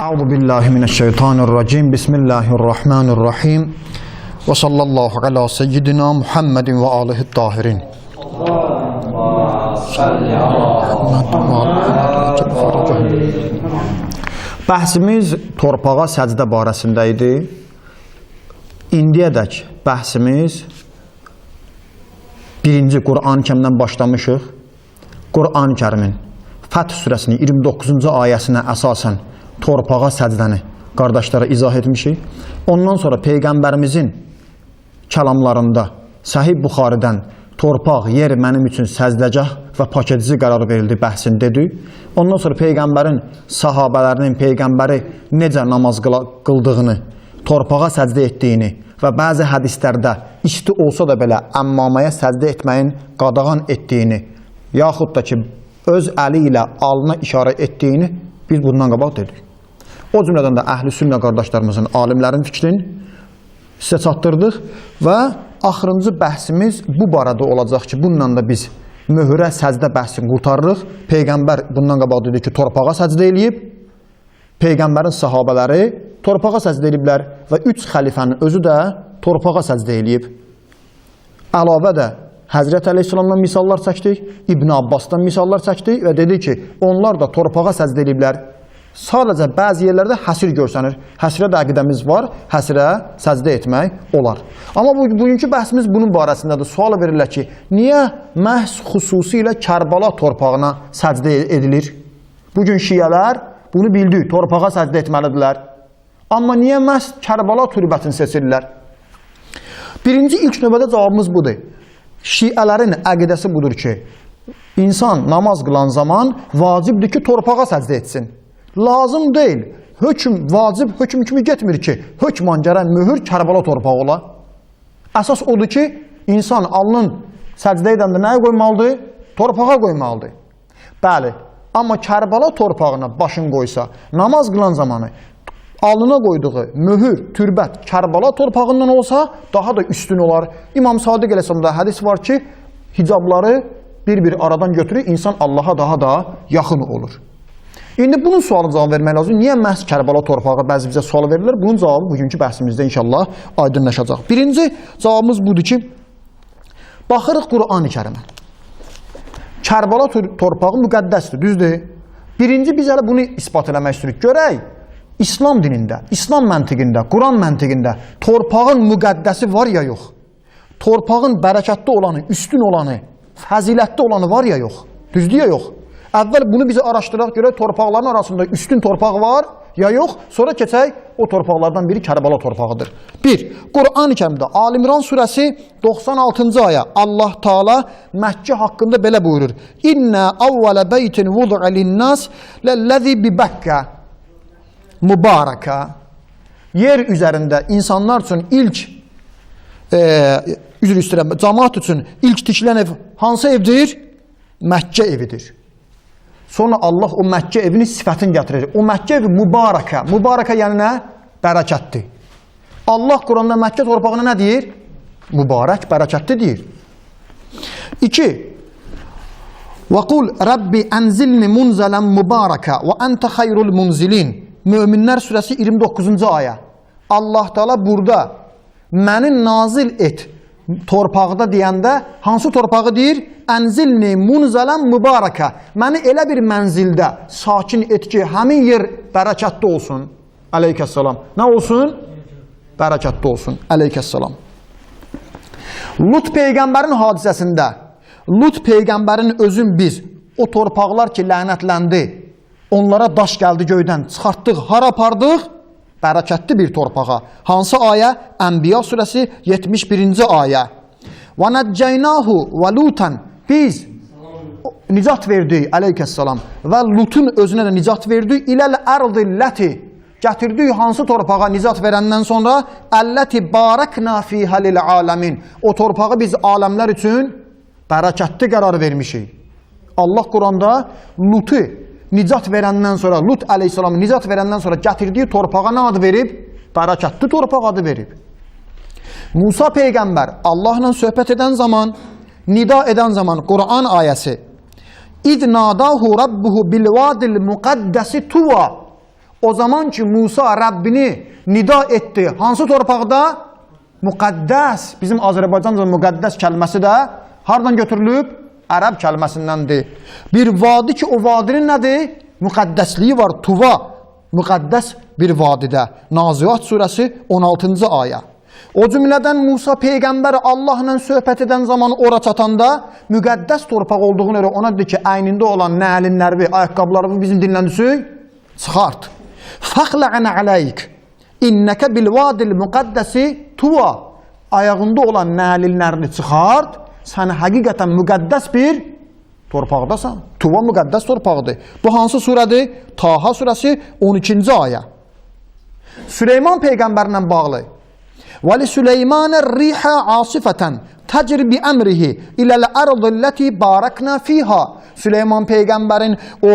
Euzu billahi mineşşeytanirracim. Bismillahirrahmanirrahim. Ve sallallahu ala seyyidina Muhammedin ve alihi tahirin. Bəhsimiz torpağa səcdə barəsində idi. İndiyədək bəhsimiz birinci Qur'an-ı Kərimdən başlamışıq. Qur'an-ı Kərimin Fəth surəsinin 29-cu ayəsinə əsasən torpağa səcdəni qardaşlara izah etmişik. Ondan sonra Peyğəmbərimizin kəlamlarında Səhih Buxaridən torpaq, yer mənim üçün səzdəgah və pak edici qərar verildi bəhsini dedik. Ondan sonra Peyğəmbərin sahabələrinin Peyğəmbəri necə namaz qıldığını, torpağa səcdə etdiyini və bəzi hədislərdə isti olsa da belə əmmaməyə səcdə etməyin qadağan etdiyini, yaxud da ki, öz əli ilə alına işarə etdiyini biz bundan qabaq dedik. O cümlədən də əhl-i sünnə qardaşlarımızın, alimlərin fikrini sizə çatdırdıq və axırıncı bəhsimiz bu barədə olacaq ki, bununla da biz möhürə səcdə bəhsini qurtarırıq. Peyğəmbər bundan qabaq dedi ki, torpağa səcdə eləyib, Peyğəmbərin sahabələri torpağa səcdə eləyiblər və 3 xəlifənin özü də torpağa səcdə eləyib. Əlavə də Həzrət Əleyhisselamdan misallar çəkdik, İbn Abbasdan misallar çəkdik və dedi ki, onlar da torpağa səcdə eləyiblər. Sadəcə bəzi yerlərdə həsir görsənir. Həsirə də əqidəmiz var, həsirə səcdə etmək olar. Amma bugünkü bəhsimiz bunun barəsindədir. Sual verirlər ki, niyə məhz xüsusilə Kərbala torpağına səcdə edilir? Bugün şiyələr bunu bildi, torpağa səcdə etməlidirlər. Amma niyə məhz Kərbala türbətini seçirlər? Birinci ilk növbədə cavabımız budur. Şiələrin əqidəsi budur ki, insan namaz qılan zaman vacibdir ki, torpağa səcdə etsin. Lazım deyil. Hökm vacib, hökm kimi getmir ki, hökman gələn möhür Kərbala torpağı ola. Əsas odur ki, insan alnın səcdə edəndə nəyə qoymalıdır? Torpağa qoymalıdır. Bəli, amma Kərbala torpağına başın qoysa, namaz qılan zamanı alnına qoyduğu möhür, türbət Kərbala torpağından olsa, daha da üstün olar. İmam Sadiq Əleyhisselamda hədis var ki, hicabları bir-bir aradan götürür, insan Allaha daha da yaxın olur. İndi bunun sualına cavab vermək lazım. Niyə məhz Kərbala torpağı bəzi bizə sual verirlər? Bunun cavabı bugünkü bəhsimizdə inşallah aydınlaşacaq. Birinci cavabımız budur ki, baxırıq Qur'an-ı Kərimə. Kərbala torpağı müqəddəsdir, düzdür? Birinci biz hələ bunu ispat eləmək istəyirik. Görək, İslam dinində, İslam məntiqində, Quran məntiqində torpağın müqəddəsi var ya yox. Torpağın bərəkətli olanı, üstün olanı, fəzilətli olanı var ya yox. Düzdür ya yox. Əvvəl bunu bizi araşdıraq görək, torpaqların arasında üstün torpaq var ya yox. Sonra keçək, o torpaqlardan biri Kərbala torpağıdır. 1. Qur'an-ı Kərimdə Al-İmran surəsi 96-cı aya Allah Taala Məkkə haqqında belə buyurur. İnnə avvələ beytin vudu'a linnas ləllazi bi Bəkkə mübarəkə. Yer üzərində insanlar üçün ilk cəmaat üçün ilk tikilən ev hansı evdir? Məkkə evidir. Sonra Allah o Məkkə evinin sifətini gətirir. O Məkkə evi mübarəkə. Mübarəkə yəni nə? Bərəkətli. Allah Quranda Məkkə torpağına nə deyir? Mübarək, bərəkətli deyir. 2. Və qul Rabbi ənzilni munzələn mübarəkə və əntə xayrul munzilin. Möminlər surəsi 29-cu ayə. Allah Teala burada məni nazil et torpaqda deyəndə hansı torpağı deyir? Ənzilni munzələn mübarəkə. Məni elə bir mənzildə sakin et ki, həmin yer bərəkətli olsun. Aleykəssalam. Nə olsun? Bərəkətli olsun. Aleykəssalam. Lut Peyğəmbərin hadisəsində, Lut Peyğəmbərin özün biz, o torpaqlar ki, lənətləndi, onlara daş gəldi göydən, çıxartdıq, hara apardıq? Bərəkətli bir torpağa. Hansı ayə? Ənbiya surəsi 71-ci ayə. Və nəccəynahu və lutan. Biz nicat verdik, aleykəssalam, və Lutun özünə də nicat verdik, iləl ərdi ləti, gətirdik hansı torpağa nicat verəndən sonra, əlləti barəkna fiyhə lil aləmin, o torpağı biz aləmlər üçün bərəkətli qərar vermişik. Allah Quranda Lutu nicat verəndən sonra, Lut əleyhissalamı nicat verəndən sonra gətirdiyi torpağa nə adı verib? Bərəkətli torpaq adı verib. Musa Peyğəmbər Allahla söhbət edən zaman, nida edən zaman Qur'an ayəsi İd nadahu rabbuhu bil vadil muqaddəsi tuva. O zaman ki Musa Rəbbini nida etdi. Hansı torpaqda? Müqəddəs. Bizim Azərbaycanca müqəddəs kəlməsi də hardan götürülüb? Ərəb kəlməsindəndir. Bir vadi ki, o vadinin nədir? Müqəddəsliyi var, Tuva. Müqəddəs bir vadidə. Naziat surəsi 16-cı ayə. O cümlədən Musa Peyğəmbər Allahla söhbət edən zaman ora çatanda müqəddəs torpaq olduğunu görə ona dedi ki, əynində olan nəlinlərvi, ayaqqabılarını bizim dinləndisik, çıxart. Fəxlə'ən ələyik, innəkə bilvadil müqəddəsi tuva. Ayağında olan nəlinlərini çıxart, sən həqiqətən müqəddəs bir torpaqdasan. Tuva müqəddəs torpaqdır. Bu hansı surədir? Taha surəsi 12-ci ayə. Süleyman Peyğəmbərlə bağlı. وَلِسُلَيْمَانَ الرِّيحَ عَاصِفَةً تَجْرِ بِأَمْرِهِ إِلَى الْأَرْضِ الَّتِي بَارَكْنَا فِيهَا. Süleyman Peyğəmbərin o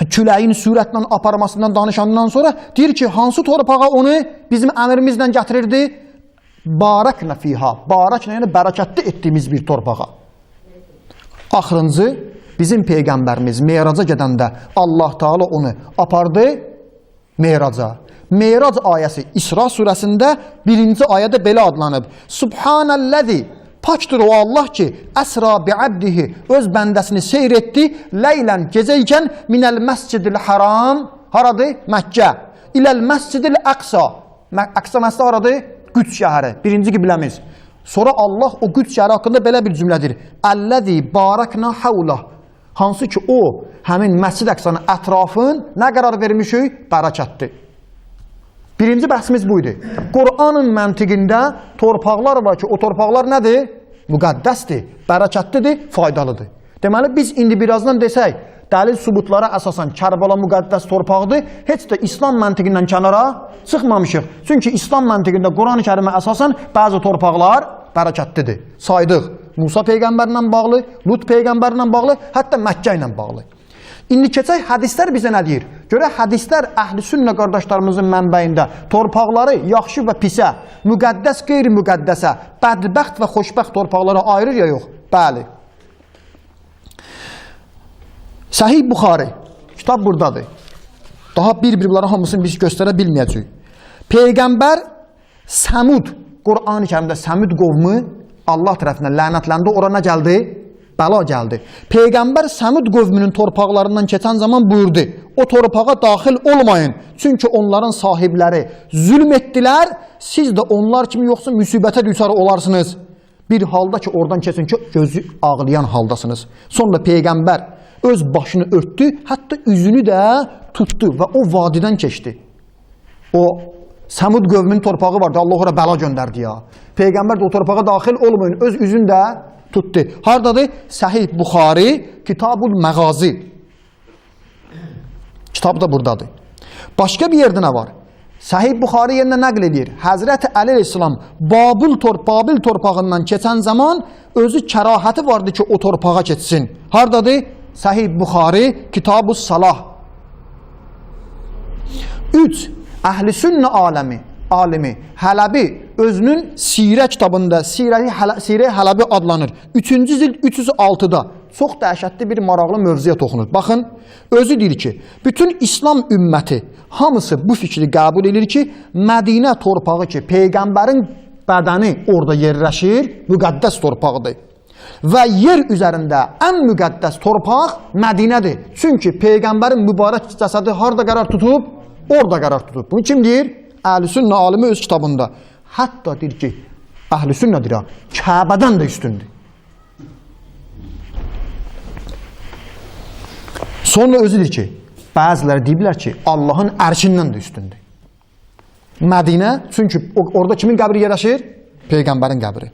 küləyin sürətlə aparmasından danışandan sonra deyir ki, hansı torpağa onu bizim əmrimizlə gətirirdi? Barakna fiha. Barakna yəni bərəkətli etdiyimiz bir torpağa. Axırıncı, bizim Peyğəmbərimiz Meyraca gedəndə Allah Teala onu apardı Meyraca. Meyrac ayəsi İsra surəsində 1-ci ayədə belə adlanıb. Subhanəl-ləzi, pakdır o Allah ki, əsra bi'abdihi, öz bəndəsini seyr etdi, leylən, gecəykən minəl məscidil haram, haradır? Məkkə. İləl məscidil əqsa. Əqsa məscidi haradır? Qüds şəhəri, birinci qibləmiz. Sonra Allah o Qüds şəhəri haqqında belə bir cümlədir. Əlləzi barakna havlah. Hansı ki o, həmin məscid əqsanın ətrafın nə qərar vermişik? Bərəkətdir. Birinci bəhsimiz buydu. Qur'anın məntiqində torpaqlar var ki, o torpaqlar nədir? Müqəddəsdir, bərəkətlidir, faydalıdır. Deməli, biz indi birazdan desək, dəlil sübutlara əsasən Kərbala müqəddəs torpaqdır, heç də İslam məntiqindən kənara çıxmamışıq. Çünki İslam məntiqində Quran-ı Kərimə əsasən bəzi torpaqlar bərəkətlidir. Saydıq, Musa Peyğəmbərlə bağlı, Lut Peyğəmbərlə bağlı, hətta Məkkə ilə bağlı. İndi keçək, hədislər bizə nə deyir? Görə hədislər əhl-i sünnə qardaşlarımızın mənbəyində torpaqları yaxşı və pisə, müqəddəs, qeyri-müqəddəsə, bədbəxt və xoşbəxt torpaqlara ayırır ya yox? Bəli. Səhih Buxari, kitab buradadır. Daha bir-birləri hamısını biz göstərə bilməyəcəyik. Peyğəmbər Səmud, Qur'an-ı Kərimdə Səmud qovmu Allah tərəfindən lənətləndi, ora nə gəldi? Bəla gəldi. Peyğəmbər Səmud qövmünün torpaqlarından keçən zaman buyurdu, o torpağa daxil olmayın, çünki onların sahibləri zülm etdilər, siz də onlar kimi yoxsa müsibətə düçar olarsınız. Bir halda ki, oradan keçin ki, gözü ağlayan haldasınız. Sonra Peyğəmbər öz başını örtdü, hətta üzünü də tutdu və o vadidən keçdi. O Səmud qövmünün torpağı vardı, Allah ora bəla göndərdi ya. Peyğəmbər də o torpağa daxil olmayın, öz üzünü də tutdu. Haradadır? Səhih Buxari, Kitabul Məğazi. Kitab da buradadır. Başqa bir yerdə nə var? Səhih Buxari yerinə nəql edir. Həzrəti Əli əleyhissalam Babil torpağından keçən zaman özü kərahəti vardı ki, o torpağa keçsin. Haradadır? Səhih Buxari, Kitabus Salah. 3. Əhl-i sünnə alimi Hələbi özünün Sirə kitabında Sirə Hələbi adlanır. 3-cü cild 306-da çox dəhşətli bir maraqlı mövzuya toxunur. Baxın, özü deyir ki, bütün İslam ümməti hamısı bu fikri qəbul edir ki, Mədinə torpağı ki, Peyğəmbərin bədəni orada yerləşir, müqəddəs torpaqdır. Və yer üzərində ən müqəddəs torpaq Mədinədir. Çünki Peyğəmbərin mübarək cəsədi harada qərar tutub? Orada qərar tutub. Bunu kim deyir? Əhl-i sünnə alimi öz kitabında. Hətta deyir ki, əhl-i sünnə deyir, Kəbədən də üstündür. Sonra özü deyir ki, bəziləri deyiblər ki, Allahın ərşindən də üstündür. Mədinə, çünki orada kimin qəbri yerləşir? Peyğəmbərin qəbri.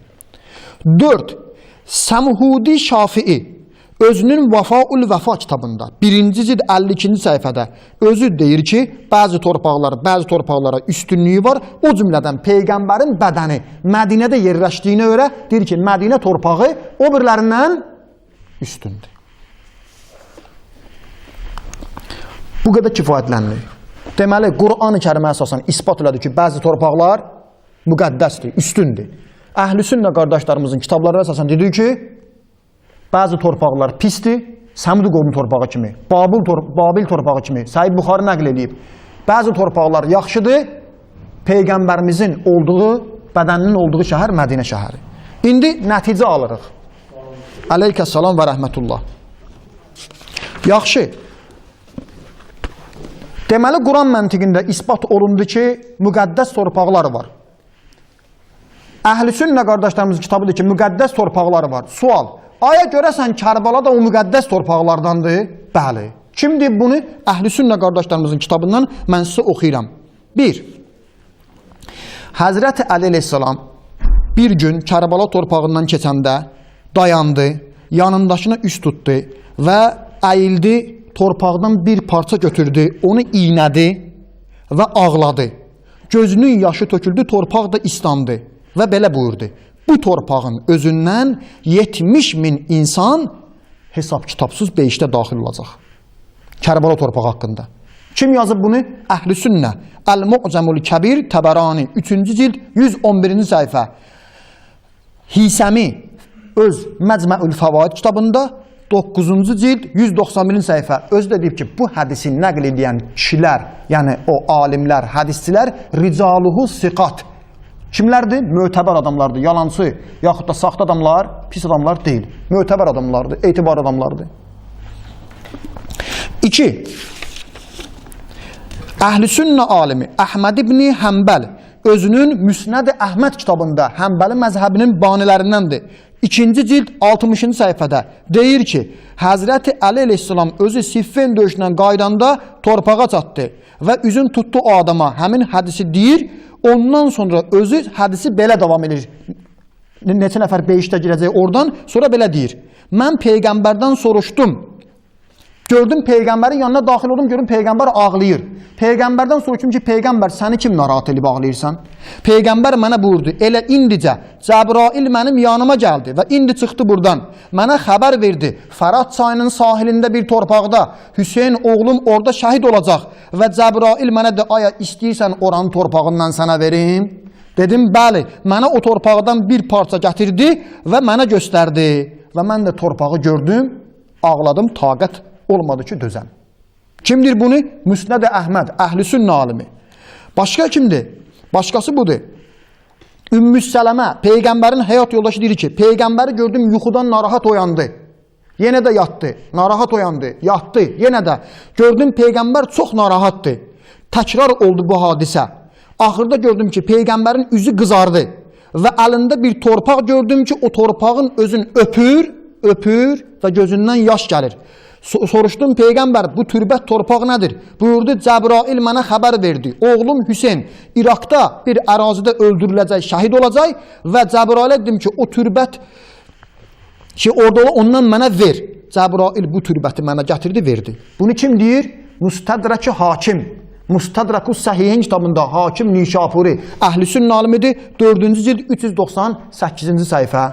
4. Səmhudi Şafii özünün Vafaul Vəfa kitabında 1-ci cild 52-ci səhifədə özü deyir ki, bəzi torpaqlara üstünlüyü var. O cümlədən Peyğəmbərin bədəni Mədinədə yerləşdiyinə görə deyir ki, Mədinə torpağı o birlərindən üstündür. Bu qədər kifayətlənir. Deməli, Qur'an-ı Kərimə əsasən ispat elədir ki, bəzi torpaqlar müqəddəsdir, üstündür. Əhl-i sünnə qardaşlarımızın kitabları əsasən dedik ki, bəzi torpaqlar pisdir, Səmud qovmu torpağı kimi, Babil torpağı kimi, Səhih Buxari nəql edib. Bəzi torpaqlar yaxşıdır, Peyğəmbərimizin olduğu, bədəninin olduğu şəhər Mədinə şəhəri. İndi nəticə alırıq. Aleykəssalam və rəhmətullah. Yaxşı. Deməli, Quran məntiqində isbat olundu ki, müqəddəs torpaqlar var. Əhl-i Sünnə qardaşlarımızın kitabıdır ki, müqəddəs torpaqlar var. Sual, aya görəsən Kərbəla da o müqəddəs torpaqlardandır? Bəli. Kimdir bunu? Əhl-i Sünnə qardaşlarımızın kitabından mən sizə oxuyuram. 1. Həzrəti Əli əleyhissalam bir gün Kərbəla torpağından keçəndə dayandı, yanındakına üst tutdu və əyildi, torpaqdan bir parça götürdü, onu iynədi və ağladı. Gözünün yaşı töküldü, torpaq da islandı və belə buyurdu. Bu torpağın özündən 70.000 insan hesab kitabsız behiştə daxil olacaq. Kərbəla torpağı haqqında. Kim yazıb bunu? Əhl-i Sünnə. Əl-Mu'camul Kəbir Təbərani 3-cü cild 111-ci səhifə. Hisəmi öz Məcməül Fəvaid kitabında 9-cu cild 191-ci səhifə özü də deyib ki, bu hədisi nəql edən kişilər, yəni o alimlər, hədisçilər ricaluhu siqat. Kimlərdir? Mötəbər adamlardır, yalancı, yaxud da saxta adamlar, pis adamlar deyil. Mötəbər adamlardır, etibar adamlardır. 2. Əhl-i Sünnə alimi Əhməd ibn Həmbəl özünün Müsnəd-i Əhməd kitabında Həmbəli məzhəbinin banilərindəndir. 2-ci cild 60-cı səhifədə deyir ki, Həzrəti Əli əleyhissalam özü Siffin döyüşündən qaydanda torpağa çatdı və üzün tutdu o adama həmin hədisi deyir, ondan sonra özü hədisi belə davam edir. Neçə nəfər behiştə girəcək oradan, sonra belə deyir. Mən Peyğəmbərdən soruşdum. Gördüm Peyğəmbərin yanına daxil oldum, görüm Peyğəmbər ağlayır. Peyğəmbərdən soruşdum ki, Peyğəmbər səni kim narahat edib ağlayırsan? Peyğəmbər mənə buyurdu, elə indicə Cəbrail mənim yanıma gəldi və indi çıxdı buradan. Mənə xəbər verdi, Fərat çayının sahilində bir torpaqda Hüseyin oğlum orada şəhid olacaq və Cəbrail mənə də aya istəyirsən oranın torpağından sənə verim? Dedim, bəli, mənə o torpaqdan bir parça gətirdi və mənə göstərdi və mən də torpağı gördüm, ağladım, taqət olmadı ki, dözəm. Kimdir bunu? Müsnəd-i Əhməd, Əhl-i Sünnə alimi. Başqa kimdir? Başqası budur. Ümmü Sələmə, Peyğəmbərin həyat yoldaşı deyir ki, Peyğəmbəri gördüm, yuxudan narahat oyandı. Yenə də yatdı, narahat oyandı, yatdı, yenə də. Gördüm, Peyğəmbər çox narahatdır. Təkrar oldu bu hadisə. Axırda gördüm ki, Peyğəmbərin üzü qızardı və əlində bir torpaq gördüm ki, o torpağın özün öpür və gözündən yaş gəlir. Soruşdum, Peyğəmbər, bu türbət torpaq nədir? Buyurdu, Cəbrail mənə xəbər verdi. Oğlum Hüseyin İraqda bir ərazidə öldürüləcək, şəhid olacaq və Cəbrailə dedim ki, o türbət ki, orada ondan mənə ver. Cəbrail bu türbəti mənə gətirdi, verdi. Bunu kim deyir? Müstədrəki hakim. Müstədrəkus Səhihin kitabında hakim Nişapuri. Əhl-i Sünnə alimidir, 4-cü cild 398-ci səhifə.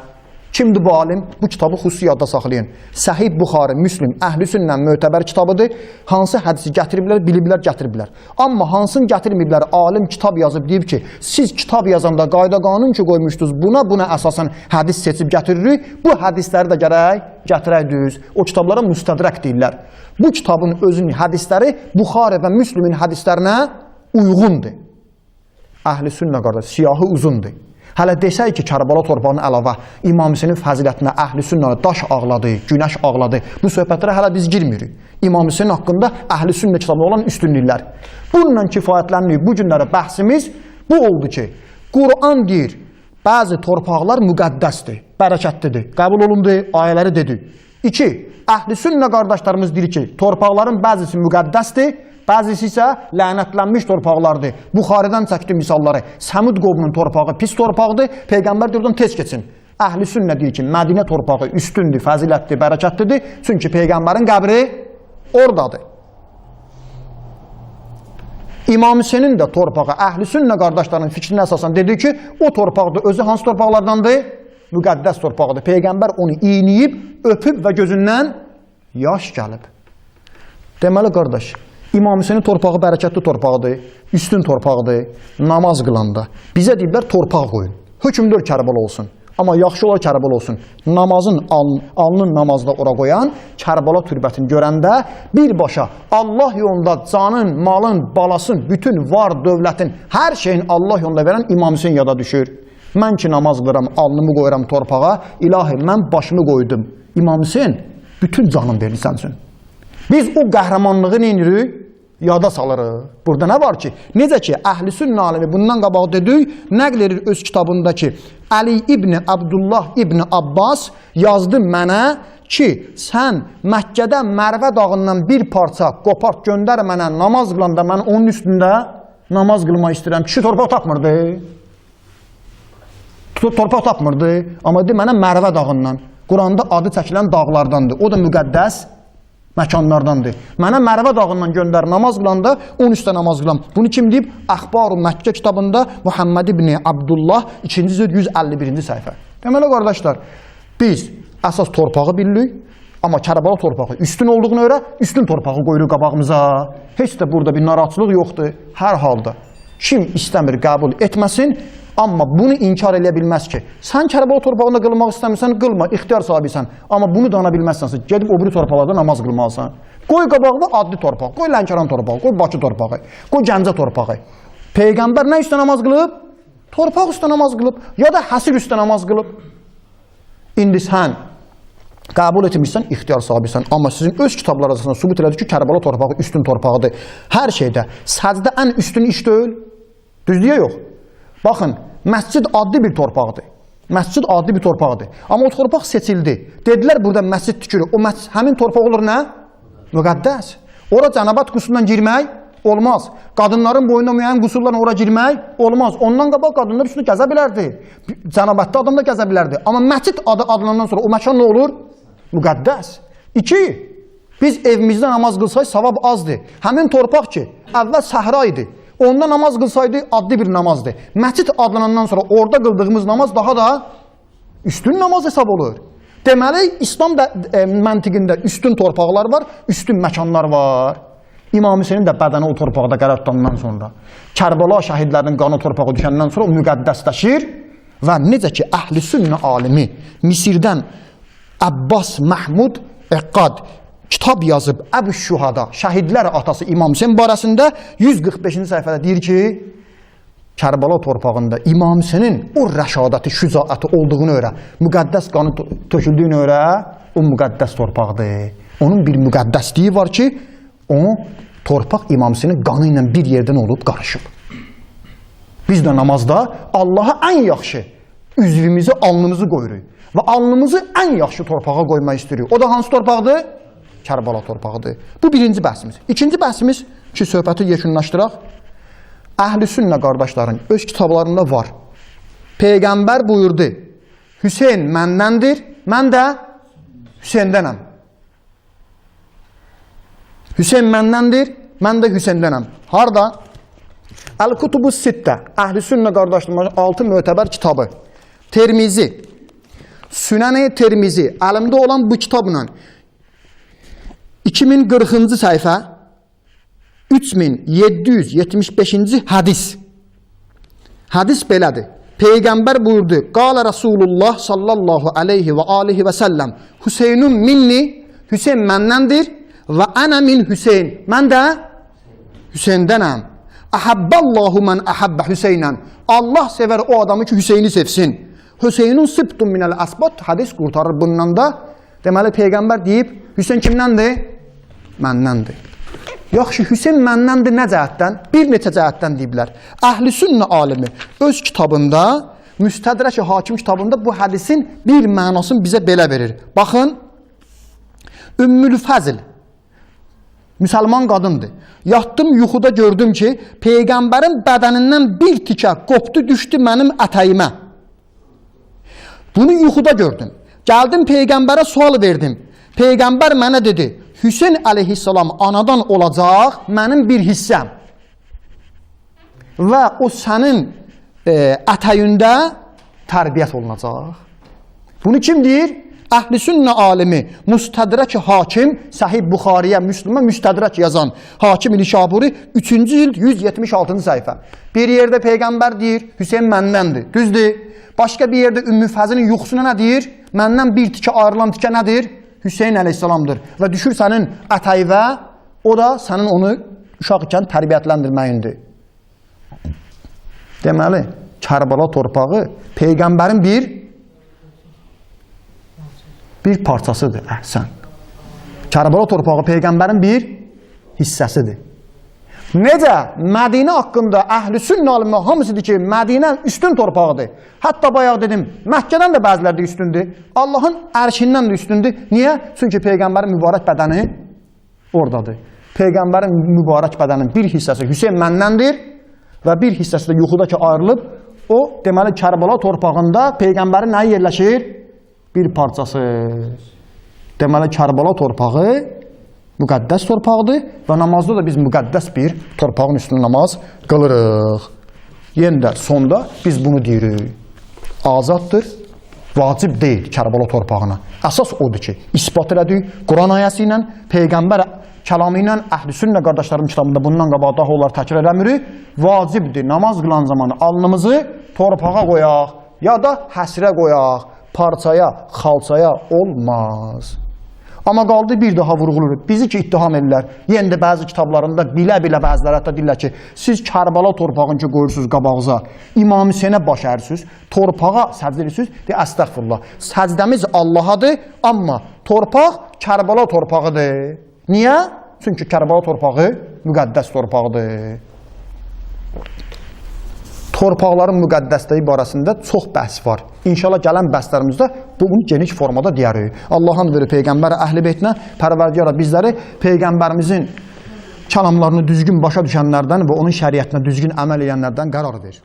Kimdir bu alim? Bu kitabı xüsusi yadda saxlayın. Səhih Buxari, Müslim, Əhl-i Sünnə mötəbər kitabıdır. Hansı hədisi gətiriblər, biliblər, gətiriblər. Amma hansını gətirməyiblər, alim kitab yazıb deyib ki, siz kitab yazanda qayda qanun ki qoymuşdunuz, buna əsasən hədis seçib gətiririk. Bu hədisləri də gərək gətirək düz. O kitablara müstədrək deyirlər. Bu kitabın özünün hədisləri Buxari və Müslimin hədislərinə uyğundur. Əhl-i Sünnə qardaş, siyahı uzundur. Hələ desək ki, Kərbəla torpağının əlavə İmam Hüseynin fəzilətinə Əhl-i Sünnə daş ağladı, günəş ağladı. Bu söhbətlərə hələ biz girmirik. İmam Hüseyin haqqında Əhl-i Sünnə kitabında olan üstünlüklər. Bununla kifayətlənməyib bu günlərə bəhsimiz bu oldu ki, Quran deyir, bəzi torpaqlar müqəddəsdir, bərəkətlidir, qəbul olundu, ayələri dedi. 2. Əhl-i Sünnə qardaşlarımız deyir ki, torpaqların bəzisi müqəddəsdir, bəzisi isə lənətlənmiş torpaqlardır. Buxaridən çəkdi misalları. Səmud qovmunun torpağı pis torpaqdır. Peyğəmbər deyir, oradan tez keçin. Əhl-i Sünnə deyir ki, Mədinə torpağı üstündür, fəzilətdir, bərəkətlidir. Çünki Peyğəmbərin qəbri oradadır. İmam Hüseynin də torpağı Əhl-i Sünnə qardaşlarının fikrinə əsasən dedi ki, o torpaqdır. Özü hansı torpaqlardandır? Müqəddəs torpaqdır. Peyğəmbər onu iyniyib, öpüb və gözündən yaş gəlib. Deməli, qardaş, İmam Hüseynin torpağı bərəkətli torpaqdır, üstün torpaqdır, namaz qılanda. Bizə deyiblər torpaq qoyun, hökmdar Kərbəla olsun. Amma yaxşı olar Kərbəla olsun. Namazın alnın namazda ora qoyan Kərbəla türbətini görəndə birbaşa Allah yolunda canın, malın, balasın, bütün var, dövlətin, hər şeyin Allah yolunda verən İmam Hüseyin yada düşür. Mən ki namaz qıram, alnımı qoyuram torpağa, ilahi mən başımı qoydum. İmam Hüseyin bütün canım verir sən üçün. Biz o qəhrəmanlığı neyinirik? Yada salırıq. Burada nə var ki? Necə ki, Əhl-i Sünnə alimi bundan qabaq dedik, nəql edir öz kitabında ki, Əli İbni Abdullah İbni Abbas yazdı mənə ki, sən Məkkədə Mərvə dağından bir parça qopart göndər mənə namaz qılanda mən onun üstündə namaz qılmaq istəyirəm. Kişi torpaq tapmırdı. Torpaq tapmırdı. Amma dedi mənə Mərvə dağından. Quranda adı çəkilən dağlardandır. O da müqəddəs məkanlardandır. Mənə Mərvə dağından göndər namaz qılanda onun üstə namaz qılam. Bunu kim deyib? Əxbar-ı Məkkə kitabında Muhammed İbni Abdullah 2-ci cüld 151-ci səhifə. Deməli qardaşlar, biz əsas torpağı bilirik, amma Kərbəla torpağı üstün olduğuna görə üstün torpağı qoyuruq qabağımıza. Heç də burada bir narahatçılıq yoxdur. Hər halda kim istəmir qəbul etməsin, amma bunu inkar eləyə bilməz ki, sən Kərbəla torpağında qılmaq istəmirsən, qılma, ixtiyar sahibisən. Amma bunu dana bilməzsənsə, gedib o biri torpaqlarda namaz qılmalısan. Qoy qabağına adli torpaq, qoy Lənkəran torpağı, qoy Bakı torpağı, qoy Gəncə torpağı. Peyğəmbər nə üstə namaz qılıb? Torpaq üstə namaz qılıb, ya da həsir üstə namaz qılıb. İndi sən qəbul etmirsən, ixtiyar sahibisən. Amma sizin öz kitablar arasında sübut elədir ki, Kərbəla torpağı üstün torpağıdır. Hər şeydə səcdə ən üstün iş deyil. Düzdür ya yox? Baxın, məscid adlı bir torpaqdır. Məscid adlı bir torpaqdır. Amma o torpaq seçildi. Dedilər, burada məscid tükürür. O həmin torpaq olur nə? Müqəddəs. Ora cənabat qusurundan girmək olmaz. Qadınların boyunda müəyyən qusurlarla ora girmək olmaz. Ondan qabaq qadınlar üstünü gəzə bilərdi. Cənabatda adam da gəzə bilərdi. Amma məscid adı adlanandan sonra o məkan nə olur? Müqəddəs. 2. Biz evimizdə namaz qılsaq savab azdır. Həmin torpaq ki, əvvəl səhra idi. Onda namaz qılsaydı adlı bir namazdır. Məscid adlanandan sonra orada qıldığımız namaz daha da üstün namaz hesab olur. Deməli, İslam məntiqində üstün torpaqlar var, üstün məkanlar var. İmam Hüseynin də bədəni o torpaqda qərar tutandan sonra, Kərbəla şəhidlərinin qanı torpağı düşəndən sonra o müqəddəsləşir və necə ki, Əhl-i Sünnə alimi Misirdən Abbas Məhmud Əqqad kitab yazıb Əbu Şühada, şəhidlər atası İmam Hüseyin barəsində 145-ci səhifədə deyir ki, Kərbəla torpağında İmam Hüseynin o rəşadəti, şücaəti olduğunu öyrə, müqəddəs qanı töküldüyünü öyrə, o müqəddəs torpaqdır. Onun bir müqəddəsliyi var ki, o torpaq İmam Hüseynin qanı ilə bir yerdən olub qarışıb. Biz də namazda Allaha ən yaxşı üzvümüzü, alnımızı qoyuruq və alnımızı ən yaxşı torpağa qoymaq istəyirik. O da hansı torpaqdır? Kərbəla torpağıdır. Bu birinci bəhsimiz. İkinci bəhsimiz ki, söhbəti yekunlaşdıraq. Əhl-i Sünnə qardaşların öz kitablarında var. Peyğəmbər buyurdu, Hüseyin məndəndir, mən də Hüseyndənəm. Hüseyin məndəndir, mən də Hüseyndənəm. Harada? Əl-Kutubus Sittə, Əhl-i Sünnə qardaşların 6 mötəbər kitabı. Tirmizi, Sünən-i Tirmizi, əlimdə olan bu kitabla 2040-cı səhifə 3775-ci hədis. Hədis belədir. Peyğəmbər buyurdu, Qalə Rasulullah sallallahu aleyhi və alihi və səlləm, Hüseynun minni, Hüseyn məndəndir və ənə min Hüseyn, mən də Hüseyndənəm. Əhəbballahu mən əhəbbə Hüseynən. Allah sevər o adamı ki, Hüseyni sevsin. Hüseynun sıbtun minəl əsbat, hədis qurtarır bundan da. Deməli, Peyğəmbər deyib, Hüseyn kimdəndir? Məndəndir. Yaxşı, Hüseyn məndəndir nə cəhətdən? Bir neçə cəhətdən deyiblər. Əhl-i Sünnə alimi öz kitabında, Müstədrək-i Hakim kitabında bu hədisin bir mənasını bizə belə verir. Baxın, Ümmül Fəzl, müsəlman qadındır. Yatdım, yuxuda gördüm ki, Peyğəmbərin bədənindən bir tikə qopdu, düşdü mənim ətəyimə. Bunu yuxuda gördüm. Gəldim, Peyğəmbərə sual verdim. Peyğəmbər mənə dedi, Hüseyn əleyhissalam anadan olacaq, mənim bir hissəm. Və o sənin ətəyində tərbiyyət olunacaq. Bunu kim deyir? Əhl-i sünnə alimi, Müstədrək hakim, Sahih Buxariyə, Müslümə müstədrək yazan Hakim İl-Şaburi 3-cü cild 176-cı səhifə. Bir yerdə Peyğəmbər deyir, Hüseyin məndəndir, düzdür. Başqa bir yerdə Ümmü Fəzilin yuxusuna nə deyir? Məndən bir tikə ayrılan tikə nədir? Hüseyin əleyhissalamdır. Və düşür sənin ətəyvə, o da sənin onu uşaq ikən tərbiyyətləndirməyindir. Deməli, Kərbala torpağı Peyğəmbərin bir parçasıdır, əhsən. Kərbala torpağı Peyğəmbərin bir hissəsidir. Necə Mədinə haqqında Əhl-i Sünnə alimi hamısıdır ki, Mədinə üstün torpağıdır. Hətta bayaq dedim, Məkkədən də bəziləri də üstündür. Allahın ərşindən də üstündür. Niyə? Çünki Peyğəmbərin mübarək bədəni oradadır. Peyğəmbərin mübarək bədənin bir hissəsi Hüseyin məndəndir və bir hissəsi də yuxudakı ayrılıb. O, deməli, Kərbala torpağında Peyğəmbərin nəyi yerləşir? Bir parçası. Deməli, Kərbala torpağı müqəddəs torpaqdır və namazda da biz müqəddəs bir torpağın üstünə namaz qılırıq. Yenə də sonda biz bunu deyirik. Azaddır, vacib deyil Kərbala torpağına. Əsas odur ki, ispat elədik Quran ayəsi ilə, Peyğəmbər kəlamı ilə, Əhl-i Sünnə qardaşlarım kitabında bundan qabaq daha onlar təkrar eləmirik. Vacibdir, namaz qılan zamanı alnımızı torpağa qoyaq ya da həsrə qoyaq, parçaya, xalçaya olmaz. Amma qaldı bir daha vurğulur. Bizi ki ittiham edirlər. Yenə də bəzi kitablarında bilə-bilə bəziləri hətta deyirlər ki, siz Kərbala torpağını ki qoyursunuz qabağıza, İmam Hüseynə baş ərirsiniz, torpağa səcd edirsiniz, deyə əstəğfurullah. Səcdəmiz Allahadır, amma torpaq Kərbala torpağıdır. Niyə? Çünki Kərbala torpağı müqəddəs torpaqdır. Torpaqların müqəddəsliyi barəsində çox bəhs var. İnşallah gələn bəhslərimizdə bunu geniş formada deyərik. Allah'ın veri Peyğəmbər əhl-i beytinə, pərverdigara bizləri Peyğəmbərimizin kəlamlarını düzgün başa düşənlərdən və onun şəriətinə düzgün əməl edənlərdən qərar verir.